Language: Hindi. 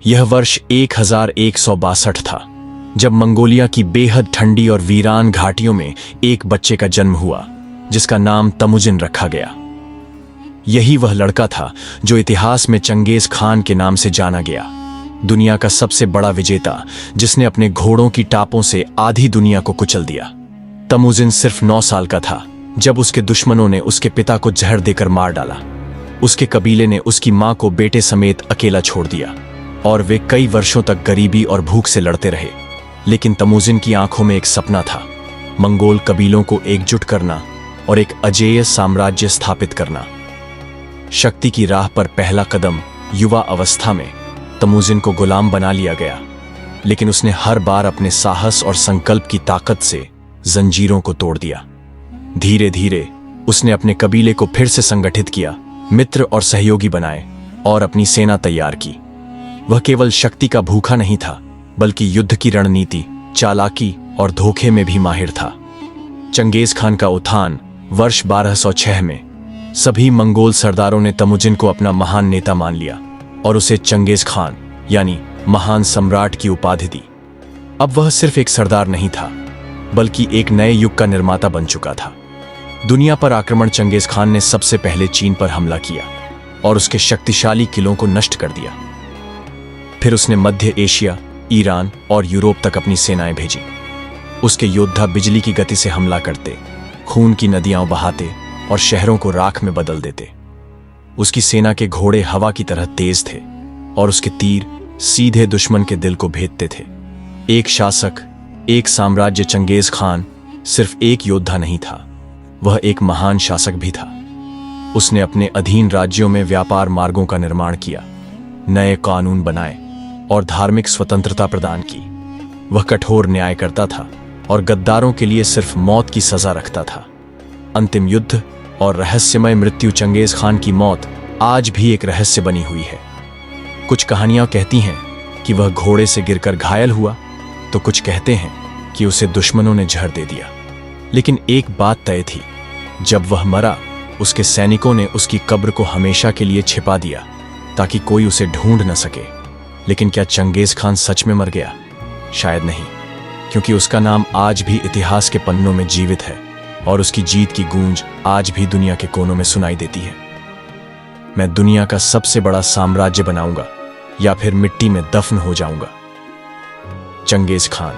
यह वर्ष 1162 था, जब मंगोलिया की बेहद ठंडी और वीरान घाटियों में एक बच्चे का जन्म हुआ, जिसका नाम तमुजिन रखा गया। यही वह लड़का था जो इतिहास में चंगेज खान के नाम से जाना गया, दुनिया का सबसे बड़ा विजेता, जिसने अपने घोड़ों की टापों से आधी दुनिया को कुचल दिया। तमुजिन सिर्फ 9 साल का था जब उसके दुश्मनों ने उसके पिता को जहर देकर मार डाला। उसके कबीले ने उसकी मां को बेटे समेत अकेला छोड़ दिया और वे कई वर्षों तक गरीबी और भूख से लड़ते रहे। लेकिन तमुजिन की आंखों में एक सपना था, मंगोल कबीलों को एकजुट करना और एक अजेय साम्राज्य स्थापित करना। शक्ति की राह पर पहला कदम युवा अवस्था में तमुजिन को गुलाम बना लिया गया, लेकिन उसने हर बार अपने साहस और संकल्प की ताकत से जंजीरों को तोड़ दिया। धीरे धीरे उसने अपने कबीले को फिर से संगठित किया, मित्र और सहयोगी बनाए और अपनी सेना तैयार की। वह केवल शक्ति का भूखा नहीं था, बल्कि युद्ध की रणनीति, चालाकी और धोखे में भी माहिर था। चंगेज खान का उत्थान वर्ष 1206 में सभी मंगोल सरदारों ने तमुजिन को अपना महान नेता मान लिया और उसे चंगेज खान यानी महान सम्राट की उपाधि दी। अब वह सिर्फ एक सरदार नहीं था, बल्कि एक नए युग का निर्माता बन चुका था। दुनिया पर आक्रमण चंगेज खान ने सबसे पहले चीन पर हमला किया और उसके शक्तिशाली किलों को नष्ट कर दिया। फिर उसने मध्य एशिया, ईरान और यूरोप तक अपनी सेनाएं भेजी। उसके योद्धा बिजली की गति से हमला करते, खून की नदियां बहाते और शहरों को राख में बदल देते। उसकी सेना के घोड़े हवा की तरह तेज थे और उसके तीर सीधे दुश्मन के दिल को भेदते थे। एक शासक, एक साम्राज्य चंगेज खान सिर्फ एक योद्धा नहीं था, वह एक महान शासक भी था। उसने अपने अधीन राज्यों में व्यापार मार्गों का निर्माण किया, नए कानून बनाए और धार्मिक स्वतंत्रता प्रदान की। वह कठोर न्याय करता था और गद्दारों के लिए सिर्फ मौत की सजा रखता था। अंतिम युद्ध और रहस्यमय मृत्यु चंगेज खान की मौत आज भी एक रहस्य बनी हुई है। कुछ कहानियां कहती हैं कि वह घोड़े से गिरकर घायल हुआ, तो कुछ कहते हैं कि उसे दुश्मनों ने जहर दे दिया। लेकिन एक बात तय थी, जब वह मरा, उसके सैनिकों ने उसकी कब्र को हमेशा के लिए छिपा दिया ताकि कोई उसे ढूंढ न सके। लेकिन क्या चंगेज खान सच में मर गया? शायद नहीं, क्योंकि उसका नाम आज भी इतिहास के पन्नों में जीवित है और उसकी जीत की गूंज आज भी दुनिया के कोनों में सुनाई देती है। मैं दुनिया का सबसे बड़ा साम्राज्य बनाऊंगा या फिर मिट्टी में दफन हो जाऊंगा। Genghis Khan.